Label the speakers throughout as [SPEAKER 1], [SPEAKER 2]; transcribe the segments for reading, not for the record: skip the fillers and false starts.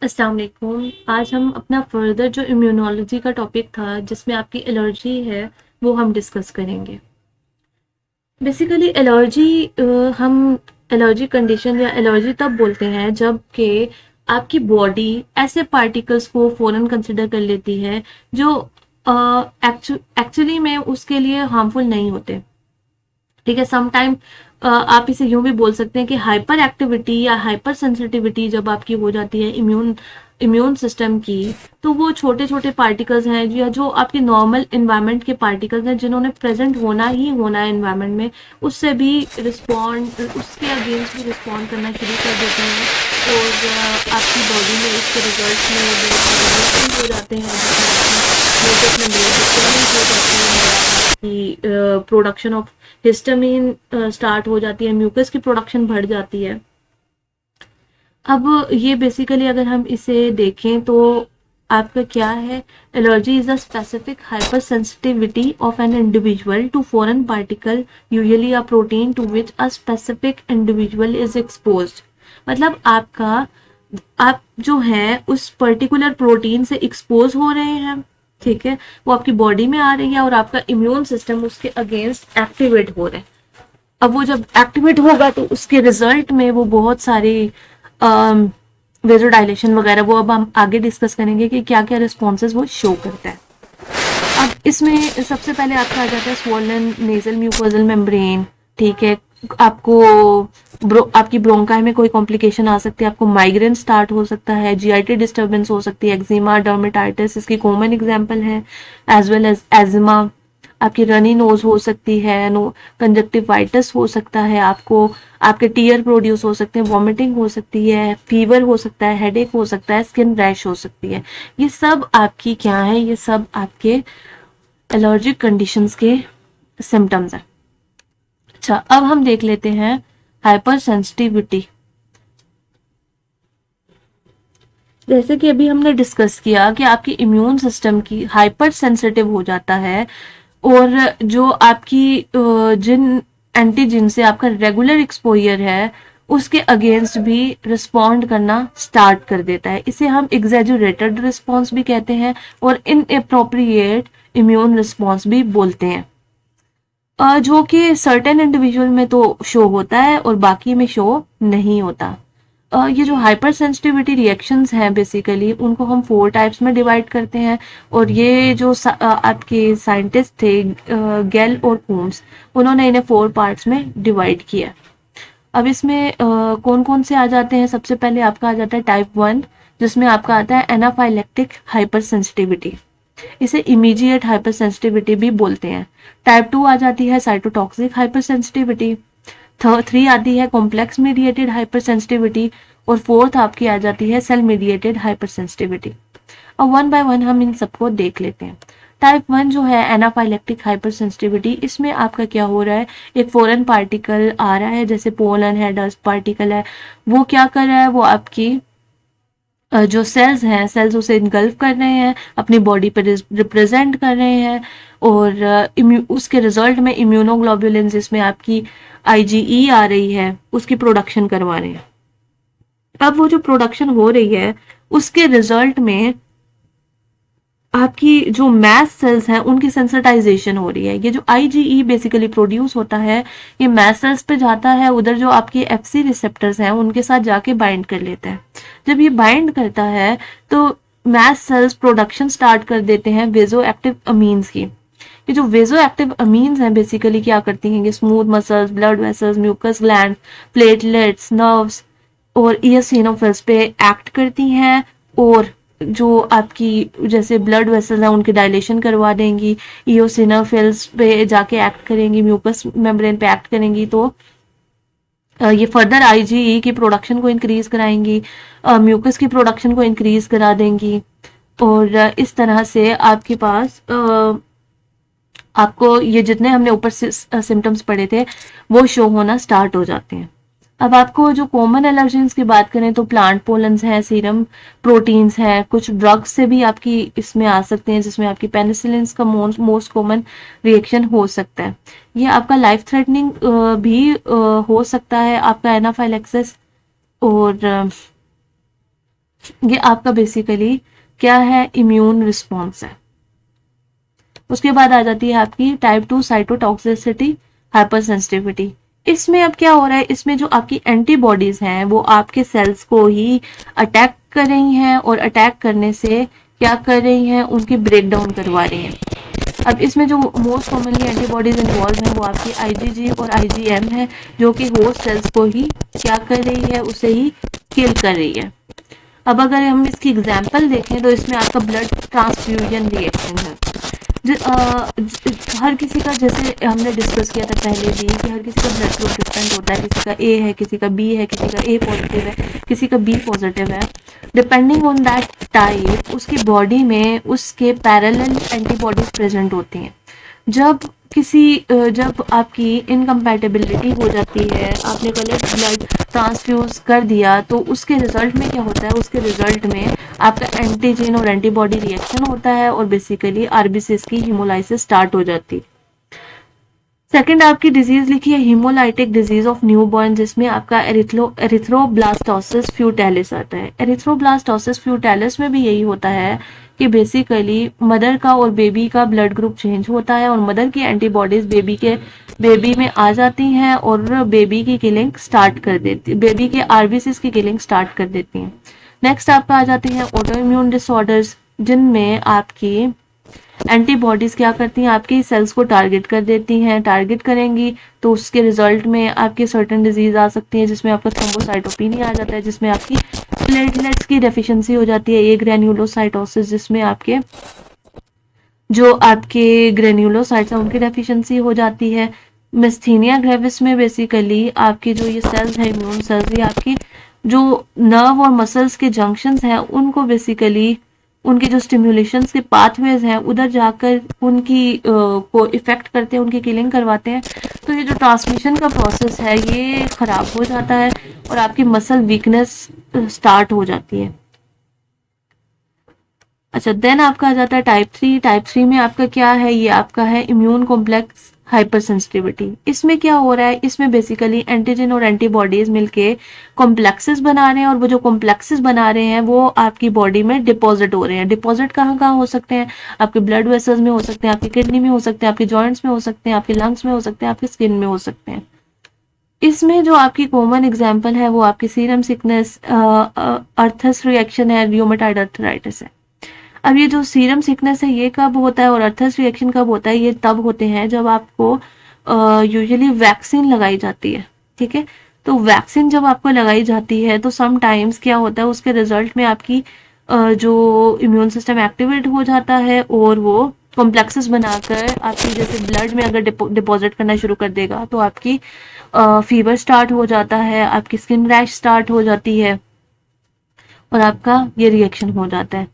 [SPEAKER 1] अस्सलाम वालेकुम। आज हम अपना फर्दर जो इम्यूनोलॉजी का टॉपिक था जिसमें आपकी एलर्जी है वो हम डिस्कस करेंगे। बेसिकली एलर्जी हम एलर्जी कंडीशन या एलर्जी तब बोलते हैं जब कि आपकी बॉडी ऐसे पार्टिकल्स को फ़ौरन कंसिडर कर लेती है जो एक्चुअली में उसके लिए हार्मफुल नहीं होते। ठीक है, समटाइम आप इसे यूं भी बोल सकते हैं कि हाइपर एक्टिविटी या हाइपर सेंसिटिविटी जब आपकी हो जाती है इम्यून सिस्टम की, तो वो छोटे छोटे पार्टिकल्स हैं या जो आपके नॉर्मल इन्वायरमेंट के पार्टिकल्स हैं जिन्होंने प्रेजेंट होना ही होना है इन्वायरमेंट में, उससे भी रिस्पॉन्ड उसके अगेंस्ट भी रिस्पॉन्ड करना शुरू कर देते हैं। और आपकी बॉडी में इसके रिजल्ट में वो हो जाते हैं जिसमें आपकी प्रोडक्शन ऑफ हिस्टामिन स्टार्ट हो जाती है, म्यूकस की प्रोडक्शन बढ़ जाती है। अब ये बेसिकली अगर हम इसे देखें तो आपका क्या है, allergy is a specific hypersensitivity of an individual to foreign particle, usually a protein to which a specific individual is exposed. मतलब आप जो है उस पर्टिकुलर प्रोटीन से एक्सपोज हो रहे हैं, ठीक है, वो आपकी बॉडी में आ रही है और आपका इम्यून सिस्टम उसके अगेंस्ट एक्टिवेट हो रहा है। अब वो जब एक्टिवेट होगा तो उसके रिजल्ट में वो बहुत सारी वेजोडाइलेशन वगैरह, वो अब हम आगे डिस्कस करेंगे कि क्या क्या रिस्पॉन्सेज वो शो करता है। अब इसमें सबसे पहले आपका आ जाता है स्वॉलन नेजल म्यूकोजल मेम्ब्रेन। ठीक है, आपको आपकी ब्रोंकाई में कोई कॉम्प्लिकेशन आ सकती है, आपको माइग्रेन स्टार्ट हो सकता है, जीआईटी डिस्टर्बेंस हो सकती है, एक्जिमा डर्मेटाइटिस इसकी कॉमन एग्जांपल है, एज वेल एज एजमा। आपकी रनी नोज हो सकती है, कंजक्टिवाइटिस हो सकता है, आपके टीयर प्रोड्यूस हो सकते हैं, वॉमिटिंग हो सकती है, फीवर हो सकता है, हेडेक हो सकता है, स्किन रैश हो सकती है। ये सब आपकी क्या है, ये सब आपके एलर्जिक कंडीशंस के सिम्टम्स हैं। अच्छा, अब हम देख लेते हैं हाइपर सेंसिटिविटी। जैसे कि अभी हमने डिस्कस किया कि आपकी इम्यून सिस्टम की हाइपर सेंसिटिव हो जाता है और जो आपकी जिन एंटीजन से आपका रेगुलर एक्सपोजर है उसके अगेंस्ट भी रिस्पॉन्ड करना स्टार्ट कर देता है। इसे हम एग्जेजुरेटेड रिस्पॉन्स भी कहते हैं और इनएप्रोप्रिएट इम्यून रिस्पॉन्स भी बोलते हैं, जो कि सर्टेन इंडिविजुअल में तो शो होता है और बाकी में शो नहीं होता। ये जो हाइपर सेंसिटिविटी रिएक्शंस हैं बेसिकली उनको हम 4 टाइप्स में डिवाइड करते हैं और ये जो आपके साइंटिस्ट थे गेल और कूम्स, उन्होंने इन्हें 4 पार्ट्स में डिवाइड किया। अब इसमें कौन कौन से आ जाते हैं, सबसे पहले आपका आ जाता है टाइप 1, जिसमें आपका आता है एनाफाइलेक्टिक हाइपर सेंसिटिविटी। इसे इमीडिएट हाइपर सेंसिटिविटी भी बोलते हैं। टाइप 2 आ जाती है साइटोटॉक्सिक हाइपर सेंसिटिविटी। 3 आती है कॉम्प्लेक्स मीडिएटेड हाइपर सेंसिटिविटी और 4th आपकी आ जाती है सेल मीडिएटेड हाइपर सेंसिटिविटी। अब वन बाय वन हम इन सबको देख लेते हैं। टाइप 1 जो है एनाफाइलेक्टिक हाइपर सेंसिटिविटी, इसमें आपका क्या हो रहा है, एक फॉरेन पार्टिकल आ रहा है जैसे पोलन है, डस्ट पार्टिकल है, वो क्या कर रहा है, वो आपकी जो सेल्स हैं, सेल्स उसे इनगल्फ कर रहे हैं, अपनी बॉडी पर रिप्रेजेंट कर रहे हैं और उसके रिजल्ट में इम्यूनोग्लोबुलिन जिसमें आपकी आईजीई आ रही है उसकी प्रोडक्शन करवा रहे हैं। अब वो जो प्रोडक्शन हो रही है उसके रिजल्ट में आपकी जो मैस सेल्स हैं उनकी सेंसिटाइजेशन हो रही है। ये जो आईजीई बेसिकली प्रोड्यूस होता है ये मैस सेल्स पे जाता है, उधर जो आपके एफसी रिसेप्टर्स हैं उनके साथ जाके बाइंड कर लेता है। जब ये बाइंड करता है तो मैस सेल्स प्रोडक्शन स्टार्ट कर देते हैं वेजो एक्टिव अमीन्स की। ये जो वेजो एक्टिव अमीन्स हैं बेसिकली क्या करती हैं, ये smooth muscles, blood vessels, mucus gland, platelets, nerves और ईओसिनोफिल्स पे एक्ट करती हैं और जो आपकी जैसे ब्लड वेसल्स हैं उनकी डायलेशन करवा देंगी, ईओसिनोफिल्स पे जाके एक्ट करेंगी, म्यूकस मेम्ब्रेन पे एक्ट करेंगी, तो ये फर्दर आईजीई की प्रोडक्शन को इंक्रीज कराएंगी, म्यूकस की प्रोडक्शन को इंक्रीज करा देंगी और इस तरह से आपके पास आपको ये जितने हमने ऊपर सिम्टम्स पढ़े थे वो शो होना स्टार्ट हो जाते हैं। अब आपको जो कॉमन एलर्जेंस की बात करें तो प्लांट पोलन्स हैं, सीरम प्रोटीन्स हैं, कुछ ड्रग्स से भी आपकी इसमें आ सकते हैं जिसमें आपकी पेनिसिलिन का मोस्ट कॉमन रिएक्शन हो सकता है। ये आपका लाइफ थ्रेटनिंग भी हो सकता है, आपका एनाफाइलेक्सिस और ये आपका बेसिकली क्या है, इम्यून रिस्पॉन्स है। उसके बाद आ जाती है आपकी टाइप 2 साइटोटॉक्सिसिटी हाइपर सेंसिटिविटी। इसमें अब क्या हो रहा है, इसमें जो आपकी एंटीबॉडीज हैं वो आपके सेल्स को ही अटैक कर रही हैं, और अटैक करने से क्या कर रही हैं, उनकी ब्रेक डाउन करवा रही हैं। अब इसमें जो मोस्ट कॉमनली एंटीबॉडीज इन्वॉल्व हैं वो आपकी आईजीजी और आईजीएम है, जो कि होस्ट सेल्स को ही क्या कर रही है, उसे ही किल कर रही है। अब अगर हम इसकी एग्जांपल देखें तो इसमें आपका ब्लड ट्रांसफ्यूजन रिएक्शन है। हर किसी का, जैसे हमने डिस्कस किया था पहले भी, कि हर किसी का ब्लड ग्रुप डिफरेंट होता है, किसी का ए है, किसी का बी है, किसी का ए पॉजिटिव है, किसी का बी पॉजिटिव है। डिपेंडिंग ऑन दैट टाइप उसकी बॉडी में उसके पैरेलल एंटीबॉडीज प्रेजेंट होती हैं। जब आपकी इनकम्पैटिबिलिटी हो जाती है, आपने गलत ब्लड ट्रांसफ्यूज कर दिया, तो उसके रिजल्ट में क्या होता है, उसके रिजल्ट में आपका एंटीजन और एंटीबॉडी रिएक्शन होता है, और बेसिकली आरबीसीज की हीमोलाइसिस स्टार्ट हो जाती है। सेकंड आपकी डिजीज लिखी है हीमोलाइटिक डिजीज ऑफ न्यूबॉर्न, जिसमें आपका एरिथ्रोब्लास्टोसिस फ्यूटैलिस आता है। एरिथ्रोब्लास्टोसिस फ्यूटैलिस में भी यही होता है कि बेसिकली मदर का और बेबी का ब्लड ग्रुप चेंज होता है, और मदर की एंटीबॉडीज बेबी में आ जाती हैं, और बेबी की किलिंग स्टार्ट कर देती, बेबी के आरबीसीज की किलिंग स्टार्ट कर देती हैं। नेक्स्ट आपका आ जाती है ऑटो इम्यून डिसऑर्डर्स, जिनमें आपकी एंटीबॉडीज क्या करती हैं, आपकी सेल्स को टारगेट कर देती हैं। टारगेट करेंगी तो उसके रिजल्ट में आपकी सर्टेन डिजीज आ सकती है, जिसमें आपका थ्रोम्बोसाइटोपिनिया आ जाता है, जिसमें आपकी प्लेटलेट्स की डेफिशिएंसी हो जाती है, ए ग्रैन्युलोसाइटोसिस, जिसमें आपके जो आपके ग्रेन्युलोसाइट्स हैं उनकी डेफिशिएंसी हो जाती है। मिस्थीनिया ग्रेविस में बेसिकली आपकी जो ये सेल्स है, इम्यून सेल्स, ये आपकी जो नर्व और मसल्स के जंक्शंस हैं उनको बेसिकली उनके जो स्टिम्युलेशंस के पाथवेज हैं उधर जाकर उनकी को इफेक्ट करते हैं, उनकी किलिंग करवाते हैं। तो ये जो ट्रांसमिशन का प्रोसेस है ये खराब हो जाता है, और आपकी मसल वीकनेस स्टार्ट हो जाती है। अच्छा, देन आपका आ जाता है टाइप 3। टाइप 3 में आपका क्या है, ये आपका है इम्यून कॉम्प्लेक्स हाइपर सेंसिटिविटी। इसमें क्या हो रहा है, इसमें बेसिकली एंटीजन और एंटीबॉडीज मिलके कॉम्प्लेक्सेस बना रहे हैं, और वो जो कॉम्प्लेक्सेस बना रहे हैं वो आपकी बॉडी में डिपॉजिट हो रहे हैं। डिपॉजिट कहाँ कहाँ हो सकते हैं, आपके ब्लड वेसल्स में हो सकते हैं, आपकी किडनी में हो सकते हैं, आपके जॉइंट्स में हो सकते हैं, आपके लंग्स में हो सकते हैं, आपकी स्किन में हो सकते हैं। इसमें जो आपकी कॉमन एग्जाम्पल है वो आपकी सीरम सिकनेस, अर्थस रिएक्शन है, रियोमेटॉइड अर्थराइटिस है। अब ये जो सीरम सिकनेस है ये कब होता है, और अर्थस रिएक्शन कब होता है, ये तब होते हैं जब आपको यूजुअली वैक्सीन लगाई जाती है। ठीक है, तो वैक्सीन जब आपको लगाई जाती है तो सम टाइम्स क्या होता है, उसके रिजल्ट में आपकी जो इम्यून सिस्टम एक्टिवेट हो जाता है, और वो कॉम्प्लेक्सेस बनाकर आपकी जैसे ब्लड में अगर डिपॉजिट करना शुरू कर देगा तो आपकी फीवर स्टार्ट हो जाता है, आपकी स्किन रैश स्टार्ट हो जाती है, और आपका ये रिएक्शन हो जाता है।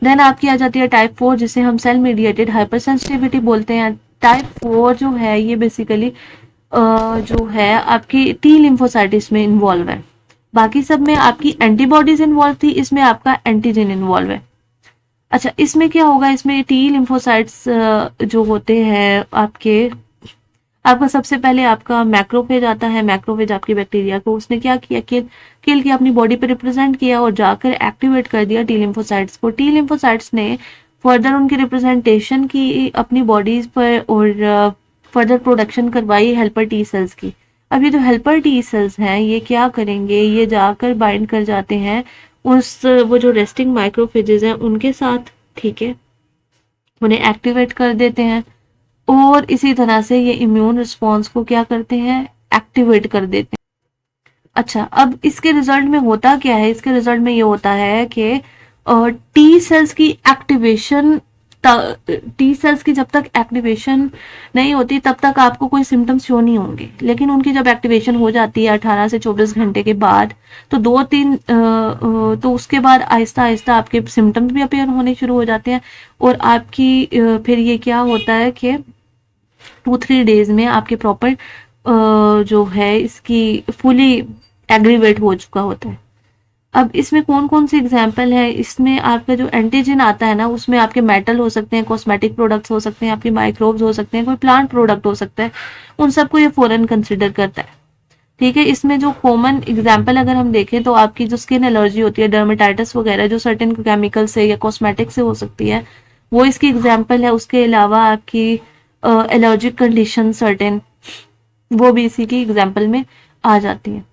[SPEAKER 1] देन आपकी आ जाती है टाइप 4, जिसे हम सेल मीडिएटेड हाइपर सेंसिटिविटी बोलते हैं। टाइप 4 जो है ये बेसिकली जो है आपकी टी लिम्फोसाइटिस में इन्वॉल्व है। बाकी सब में आपकी एंटीबॉडीज इन्वॉल्व थी, इसमें आपका एंटीजन इन्वॉल्व है। अच्छा, इसमें क्या होगा, इसमें टी लिम्फोसाइट्स जो होते हैं आपका सबसे पहले आपका मैक्रोफेज आता है। मैक्रोफेज आपकी बैक्टीरिया को उसने क्या किया, किल किया, अपनी बॉडी पे रिप्रेजेंट किया, और जाकर एक्टिवेट कर दिया टी लिम्फोसाइट्स को। टी लिम्फोसाइट्स ने फर्दर उनकी रिप्रेजेंटेशन की अपनी बॉडीज पर, और फर्दर प्रोडक्शन करवाई हेल्पर टी सेल्स की। अब ये जो हेल्पर टी सेल्स हैं ये क्या करेंगे, ये जाकर बाइंड कर जाते हैं वो जो रेस्टिंग माइक्रोफेजेस हैं उनके साथ। ठीक है, उन्हें एक्टिवेट कर देते हैं, और इसी तरह से ये इम्यून रिस्पॉन्स को क्या करते हैं, एक्टिवेट कर देते हैं। अच्छा, अब इसके रिजल्ट में होता क्या है, इसके रिजल्ट में ये होता है कि टी सेल्स की एक्टिवेशन, टी सेल्स की जब तक एक्टिवेशन नहीं होती तब तक आपको कोई सिम्टम्स शो नहीं होंगे, लेकिन उनकी जब एक्टिवेशन हो जाती है 18 से 24 घंटे के बाद, तो 2-3 तो उसके बाद आहिस्ता आहिस्ता आपके सिम्टम्स भी अपेयर होने शुरू हो जाते हैं, और आपकी फिर ये क्या होता है कि 2-3 डेज में आपके प्रॉपर जो है इसकी फुली एग्रीवेट हो चुका होता है। अब इसमें कौन कौन सी एग्जाम्पल है, इसमें आपका जो एंटीजन आता है ना उसमें आपके मेटल हो सकते हैं, कॉस्मेटिक प्रोडक्ट्स हो सकते हैं, आपके माइक्रोब्स हो सकते हैं, कोई प्लांट प्रोडक्ट हो सकता है, उन सबको ये फौरन कंसिडर करता है। ठीक है। इसमें जो कॉमन एग्जाम्पल अगर हम देखें तो आपकी जो स्किन एलर्जी होती है, डर्मेटाइटिस वगैरह, जो सर्टेन केमिकल से या कॉस्मेटिक से हो सकती है, वो इसकी एग्जाम्पल है। उसके अलावा आपकी एलर्जिक कंडीशन सर्टेन, वो भी इसी की एग्जाम्पल में आ जाती है।